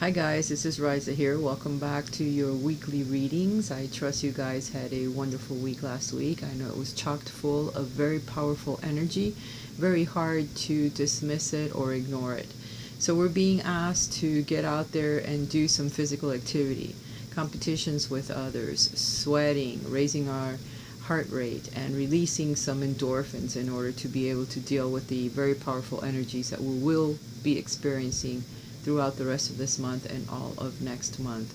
Hi guys, this is Raisa here. Welcome back to your weekly readings. I trust you guys had a wonderful week last week. I know it was chocked full of very powerful energy, very hard to dismiss it or ignore it. So we're being asked to get out there and do some physical activity, competitions with others, sweating, raising our heart rate, and releasing some endorphins in order to be able to deal with the very powerful energies that we will be experiencing throughout the rest of this month and all of next month.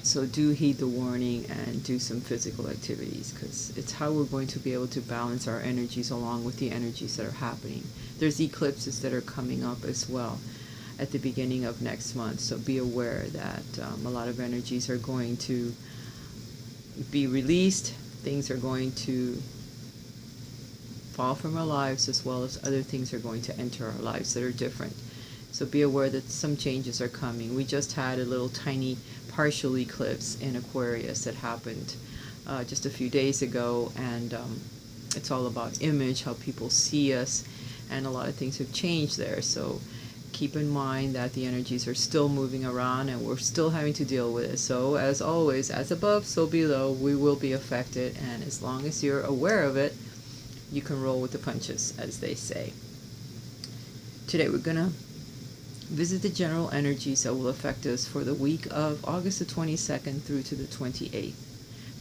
So do heed the warning and do some physical activities, because it's how we're going to be able to balance our energies along with the energies that are happening. There's eclipses that are coming up as well at the beginning of next month, so be aware that a lot of energies are going to be released. Things are going to fall from our lives, as well as other things are going to enter our lives that are different. So be aware that some changes are coming. We just had a little tiny partial eclipse in Aquarius that happened just a few days ago, and it's all about image, how people see us, and a lot of things have changed there. So keep in mind that the energies are still moving around and we're still having to deal with it. So as always, as above, so below, we will be affected, and as long as you're aware of it, you can roll with the punches, as they say. Today we're going to visit the general energies that will affect us for the week of August the 22nd through to the 28th.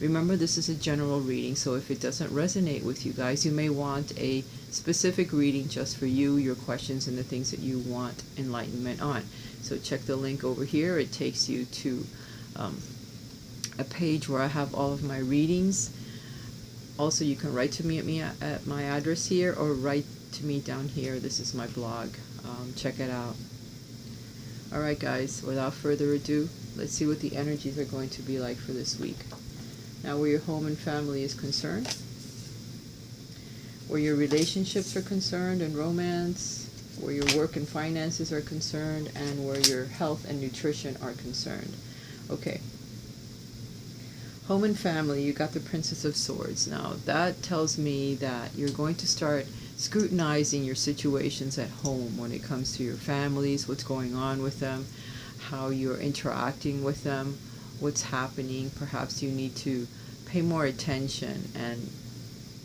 Remember, this is a general reading, so if it doesn't resonate with you guys, you may want a specific reading just for you, your questions, and the things that you want enlightenment on. So check the link over here. It takes you to a page where I have all of my readings. Also, you can write to me at my address here, or write to me down here. This is my blog. Check it out. Alright guys, without further ado, let's see what the energies are going to be like for this week. Now, where your home and family is concerned, where your relationships are concerned and romance, where your work and finances are concerned, and where your health and nutrition are concerned. Okay. Home and family, you got the Princess of Swords. Now, that tells me that you're going to start scrutinizing your situations at home when it comes to your families, what's going on with them, how you're interacting with them, what's happening. Perhaps you need to pay more attention and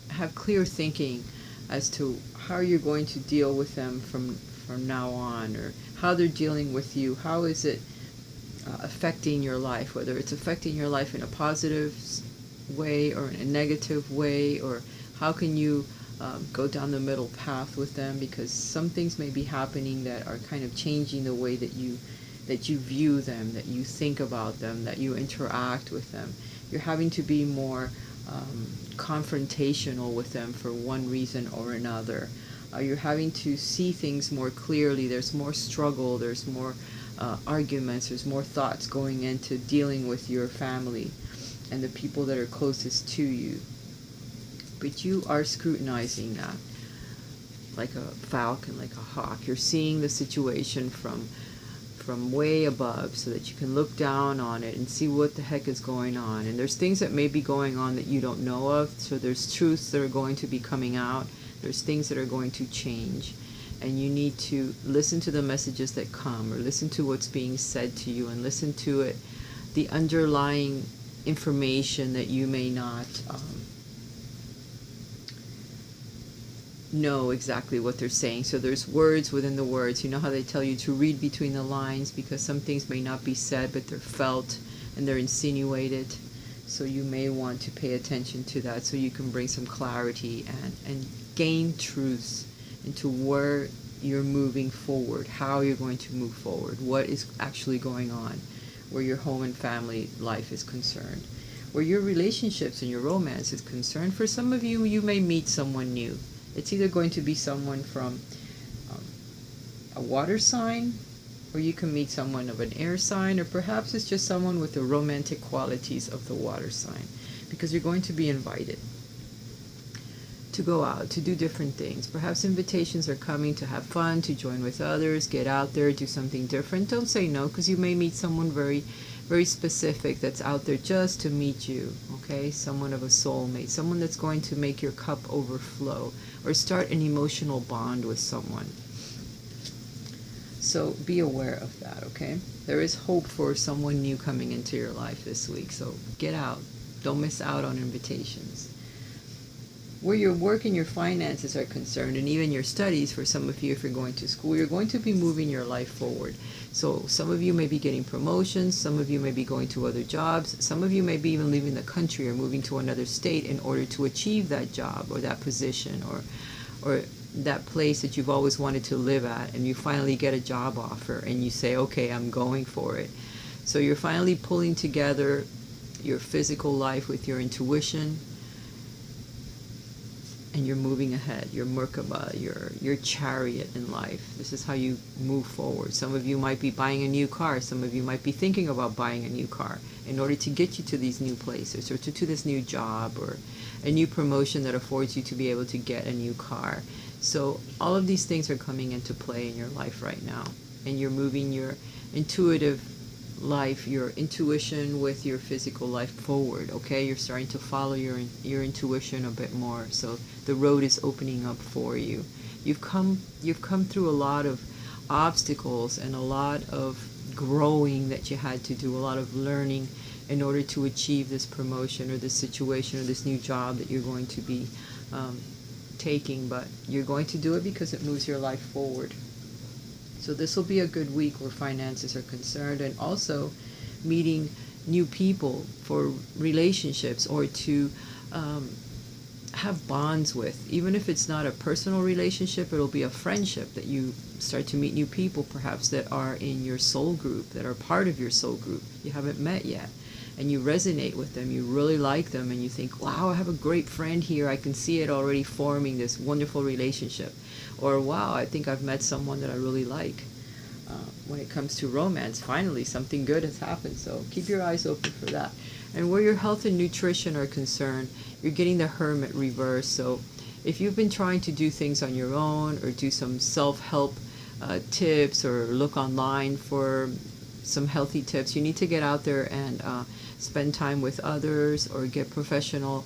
have clear thinking as to how you're going to deal with them from now on, or how they're dealing with you. How is it affecting your life, whether it's affecting your life in a positive way or in a negative way, or how can you go down the middle path with them, because some things may be happening that are kind of changing the way that you view them, that you think about them, that you interact with them. You're having to be more confrontational with them for one reason or another. You're having to see things more clearly. There's more struggle, there's more arguments, there's more thoughts going into dealing with your family and the people that are closest to you. But you are scrutinizing that like a falcon, like a hawk. You're seeing the situation from way above, so that you can look down on it and see what the heck is going on. And there's things that may be going on that you don't know of, so there's truths that are going to be coming out. There's things that are going to change, and you need to listen to the messages that come, or listen to what's being said to you, and listen to it, the underlying information that you may not know exactly what they're saying. So there's words within the words. You know how they tell you to read between the lines, because some things may not be said, but they're felt and they're insinuated. So you may want to pay attention to that, so you can bring some clarity and gain truths into where you're moving forward, how you're going to move forward, what is actually going on, where your home and family life is concerned, where your relationships and your romance is concerned. For some of you, you may meet someone new. It's either going to be someone from a water sign, or you can meet someone of an air sign, or perhaps it's just someone with the romantic qualities of the water sign, because you're going to be invited to go out, to do different things. Perhaps invitations are coming to have fun, to join with others, get out there, do something different. Don't say no, because you may meet someone very, very specific that's out there just to meet you, okay? Someone of a soulmate, someone that's going to make your cup overflow, or start an emotional bond with someone. So be aware of that, okay? There is hope for someone new coming into your life this week. So get out. Don't miss out on invitations. Where your work and your finances are concerned, and even your studies, for some of you, if you're going to school, you're going to be moving your life forward. So some of you may be getting promotions, some of you may be going to other jobs, some of you may be even leaving the country or moving to another state in order to achieve that job or that position or that place that you've always wanted to live at, and you finally get a job offer and you say, okay, I'm going for it. So you're finally pulling together your physical life with your intuition, and you're moving ahead, your Merkaba, your chariot in life. This is how you move forward. Some of you might be buying a new car. Some of you might be thinking about buying a new car in order to get you to these new places, or to this new job, or a new promotion that affords you to be able to get a new car. So all of these things are coming into play in your life right now, and you're moving your intuitive life, your intuition with your physical life forward. Okay, you're starting to follow your intuition a bit more, so the road is opening up for you. You've come through a lot of obstacles and a lot of growing that you had to do, a lot of learning in order to achieve this promotion or this situation or this new job that you're going to be taking, but you're going to do it because it moves your life forward. So this will be a good week where finances are concerned, and also meeting new people for relationships, or to have bonds with. Even if it's not a personal relationship, it'll be a friendship that you start to meet new people perhaps that are in your soul group, that are part of your soul group you haven't met yet. And you resonate with them, you really like them, and you think, wow, I have a great friend here, I can see it already forming this wonderful relationship. Or, wow, I think I've met someone that I really like. When it comes to romance, finally something good has happened, so keep your eyes open for that. And where your health and nutrition are concerned, you're getting the Hermit reverse. So if you've been trying to do things on your own, or do some self-help tips, or look online for some healthy tips, you need to get out there and spend time with others, or get professional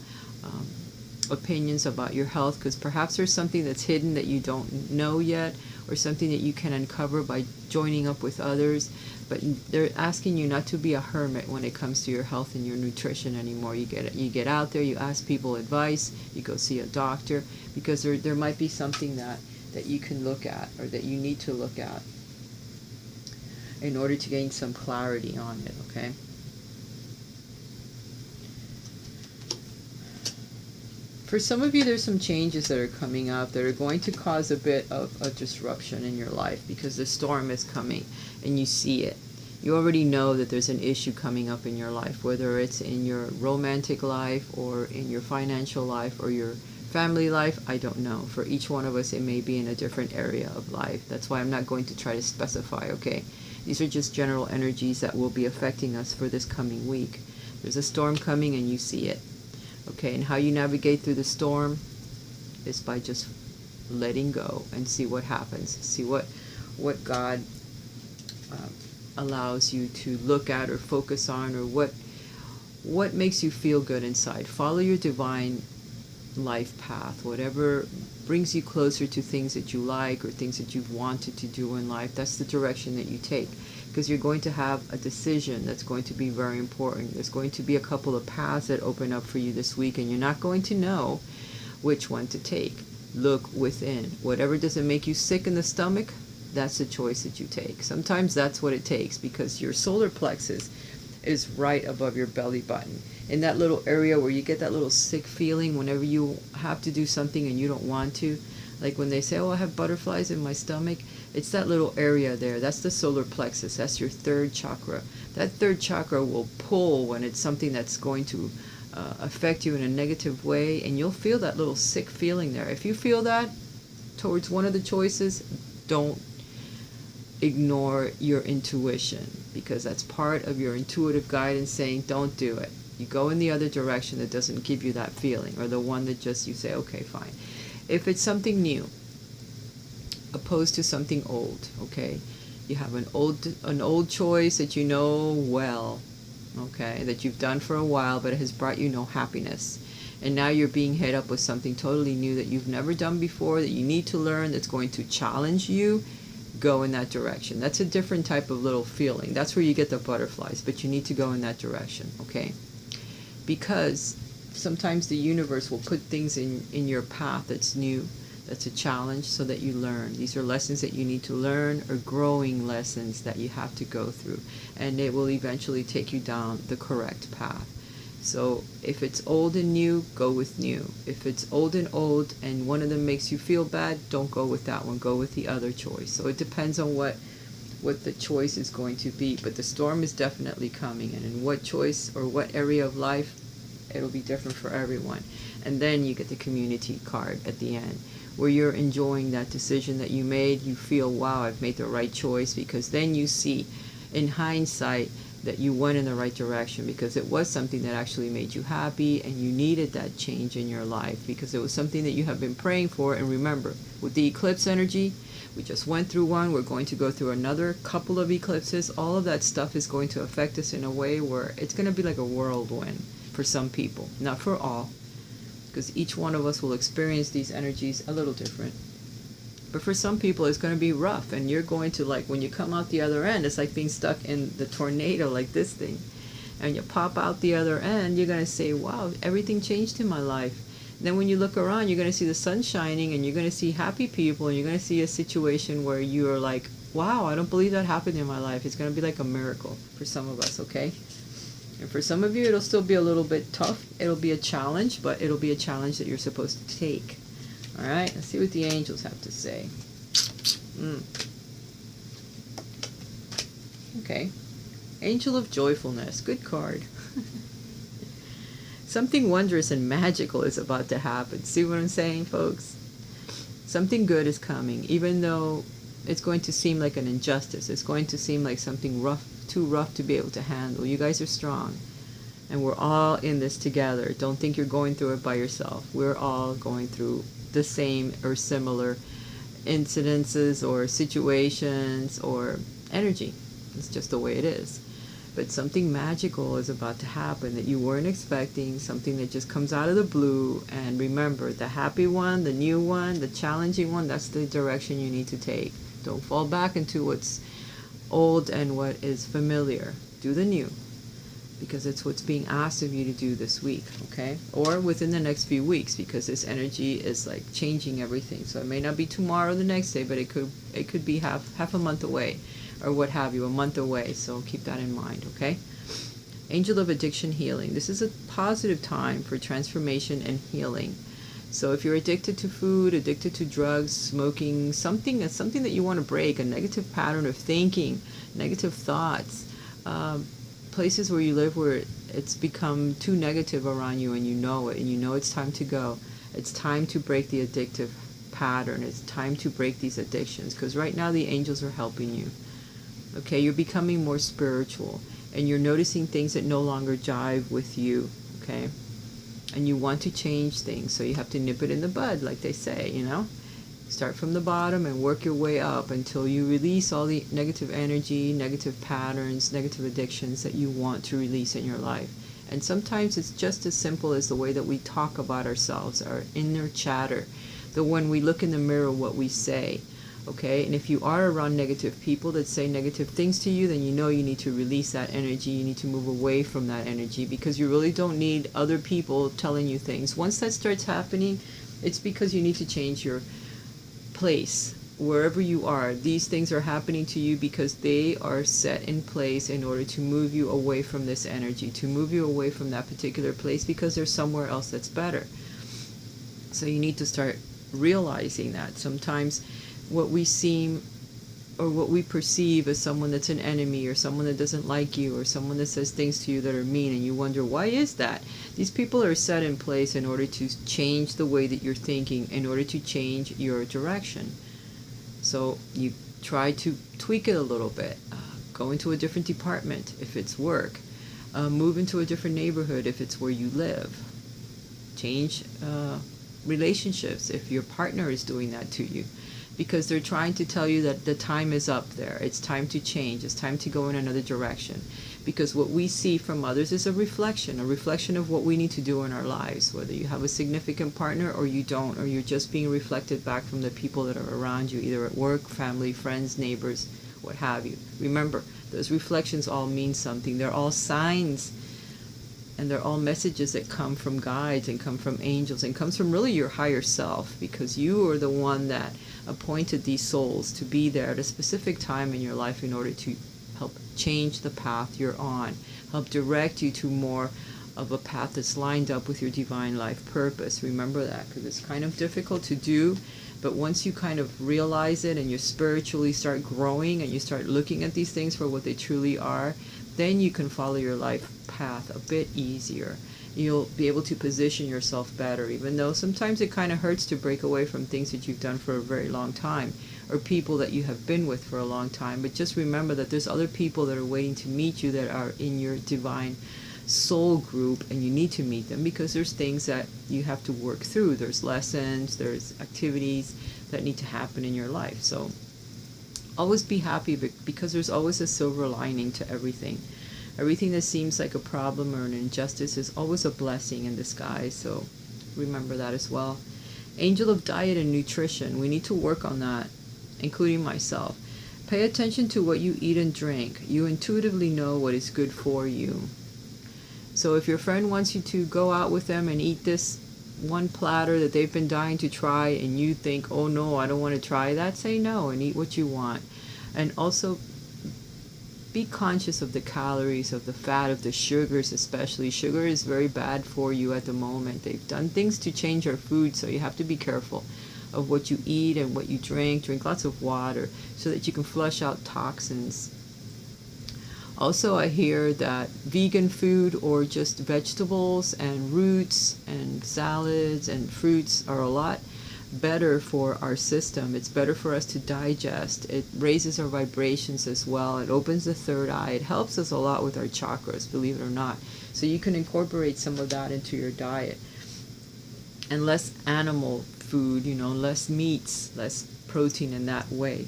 opinions about your health, because perhaps there's something that's hidden that you don't know yet, or something that you can uncover by joining up with others. But they're asking you not to be a hermit when it comes to your health and your nutrition anymore. You get out there, you ask people advice, you go see a doctor, because there might be something that you can look at, or that you need to look at in order to gain some clarity on it, okay? For some of you, there's some changes that are coming up that are going to cause a bit of a disruption in your life, because the storm is coming and you see it. You already know that there's an issue coming up in your life, whether it's in your romantic life, or in your financial life, or your family life. I don't know. For each one of us, it may be in a different area of life. That's why I'm not going to try to specify, okay? These are just general energies that will be affecting us for this coming week. There's a storm coming and you see it. Okay, and how you navigate through the storm is by just letting go and see what happens. See what God allows you to look at or focus on, or what makes you feel good inside. Follow your divine life path, whatever brings you closer to things that you like, or things that you've wanted to do in life. That's the direction that you take, because you're going to have a decision that's going to be very important. There's going to be a couple of paths that open up for you this week, and you're not going to know which one to take. Look within. Whatever doesn't make you sick in the stomach, that's the choice that you take. Sometimes that's what it takes, because your solar plexus is right above your belly button, in that little area where you get that little sick feeling whenever you have to do something and you don't want to. Like when they say, oh, I have butterflies in my stomach, it's that little area there. That's the solar plexus. That's your third chakra. That third chakra will pull when it's something that's going to affect you in a negative way, and you'll feel that little sick feeling there. If you feel that towards one of the choices, don't ignore your intuition, because that's part of your intuitive guidance saying don't do it. You go in the other direction that doesn't give you that feeling, or the one that just you say, okay, fine. If it's something new opposed to something old, okay, you have an old choice that you know well, okay, that you've done for a while, but it has brought you no happiness, and now you're being hit up with something totally new that you've never done before, that you need to learn, that's going to challenge you. go in that direction. That's a different type of little feeling. That's where you get the butterflies, but you need to go in that direction, okay? Because sometimes the universe will put things in your path that's new, that's a challenge, so that you learn. These are lessons that you need to learn, or growing lessons that you have to go through, and it will eventually take you down the correct path. So if it's old and new, go with new. If it's old and one of them makes you feel bad, don't go with that one. Go with the other choice. So it depends on what the choice is going to be. But the storm is definitely coming. And in what choice or what area of life, it'll be different for everyone. And then you get the community card at the end, where you're enjoying that decision that you made. You feel, wow, I've made the right choice, because then you see in hindsight that you went in the right direction, because it was something that actually made you happy, and you needed that change in your life, because it was something that you have been praying for. And remember, with the eclipse energy, we just went through one, we're going to go through another couple of eclipses. All of that stuff is going to affect us in a way where it's going to be like a whirlwind for some people, not for all, because each one of us will experience these energies a little different. But for some people, it's going to be rough, and you're going to, like, when you come out the other end, it's like being stuck in the tornado like this thing, and you pop out the other end, you're going to say, wow, everything changed in my life. And then when you look around, you're going to see the sun shining, and you're going to see happy people, and you're going to see a situation where you're like, wow, I don't believe that happened in my life. It's going to be like a miracle for some of us, okay? And for some of you, it'll still be a little bit tough. It'll be a challenge, but it'll be a challenge that you're supposed to take. All right, let's see what the angels have to say. Okay. Angel of Joyfulness. Good card. Something wondrous and magical is about to happen. See what I'm saying, folks? Something good is coming, even though it's going to seem like an injustice. It's going to seem like something rough, too rough to be able to handle. You guys are strong, and we're all in this together. Don't think you're going through it by yourself. We're all going through the same or similar incidences or situations or energy. It's just the way it is. But something magical is about to happen that you weren't expecting, something that just comes out of the blue. And remember, the happy one, the new one, the challenging one, that's the direction you need to take. Don't fall back into what's old and what is familiar. Do the new, because it's what's being asked of you to do this week, okay? Or within the next few weeks, because this energy is like changing everything. So it may not be tomorrow or the next day, but it could be half a month away, or what have you, a month away. So keep that in mind, okay? Angel of Addiction Healing. This is a positive time for transformation and healing. So if you're addicted to food, addicted to drugs, smoking, something that you want to break, a negative pattern of thinking, negative thoughts, places where you live where it's become too negative around you, and you know it, and you know it's time to go. It's time to break the addictive pattern. It's time to break these addictions, because right now the angels are helping you. Okay, you're becoming more spiritual, and you're noticing things that no longer jive with you, okay? And you want to change things, so you have to nip it in the bud, like they say, you know? Start from the bottom and work your way up until you release all the negative energy, negative patterns, negative addictions that you want to release in your life. And sometimes it's just as simple as the way that we talk about ourselves, our inner chatter, the when we look in the mirror, what we say. Okay, and if you are around negative people that say negative things to you, then you know you need to release that energy. You need to move away from that energy, because you really don't need other people telling you things. Once that starts happening, it's because you need to change your place wherever you are. These things are happening to you because they are set in place in order to move you away from this energy, to move you away from that particular place, because there's somewhere else that's better. So you need to start realizing that sometimes what we seem or what we perceive as someone that's an enemy, or someone that doesn't like you, or someone that says things to you that are mean, and you wonder, why is that? These people are set in place in order to change the way that you're thinking, in order to change your direction. So you try to tweak it a little bit. Go into a different department if it's work. Move into a different neighborhood if it's where you live. Change relationships if your partner is doing that to you. because they're trying to tell you that the time is up there. It's time to change. It's time to go in another direction. Because what we see from others is a reflection of what we need to do in our lives, whether you have a significant partner or you don't, or you're just being reflected back from the people that are around you, either at work, family, friends, neighbors, what have you. Remember, those reflections all mean something. They're all signs, and they're all messages that come from guides and come from angels and comes from really your higher self, because you are the one that appointed these souls to be there at a specific time in your life in order to help change the path you're on, help direct you to more of a path that's lined up with your divine life purpose. Remember that, because it's kind of difficult to do, but once you kind of realize it and you spiritually start growing and you start looking at these things for what they truly are, then you can follow your life path a bit easier. You'll be able to position yourself better, even though sometimes it kind of hurts to break away from things that you've done for a very long time, or people that you have been with for a long time. But just remember that there's other people that are waiting to meet you that are in your divine soul group, and you need to meet them because there's things that you have to work through. There's lessons, there's activities that need to happen in your life. So always be happy, because there's always a silver lining to everything. Everything that seems like a problem or an injustice is always a blessing in disguise. So remember that as well. Angel of diet and nutrition. We need to work on that, including myself. Pay attention to what you eat and drink. You intuitively know what is good for you. So if your friend wants you to go out with them and eat this one platter that they've been dying to try, and you think, oh no, I don't want to try that, say no and eat what you want. And also be conscious of the calories, of the fat, of the sugars especially. Sugar is very bad for you at the moment. They've done things to change our food, so you have to be careful of what you eat and what you drink. Drink lots of water so that you can flush out toxins. Also, I hear that vegan food or just vegetables and roots and salads and fruits are a lot better for our system. It's better for us to digest. It raises our vibrations as well. It opens the third eye. It helps us a lot with our chakras, believe it or not. So you can incorporate some of that into your diet. And less animal food, less meats, less protein in that way.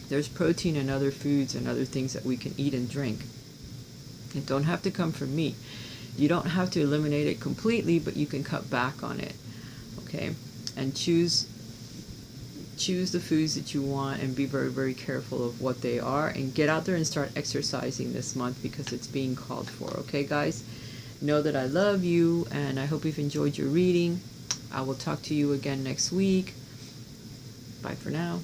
There's protein in other foods and other things that we can eat and drink. It don't have to come from meat. You don't have to eliminate it completely, but you can cut back on it. Okay? And choose the foods that you want, and be very, very careful of what they are, and get out there and start exercising this month because it's being called for. Okay, guys? Know that I love you, and I hope you've enjoyed your reading. I will talk to you again next week. Bye for now.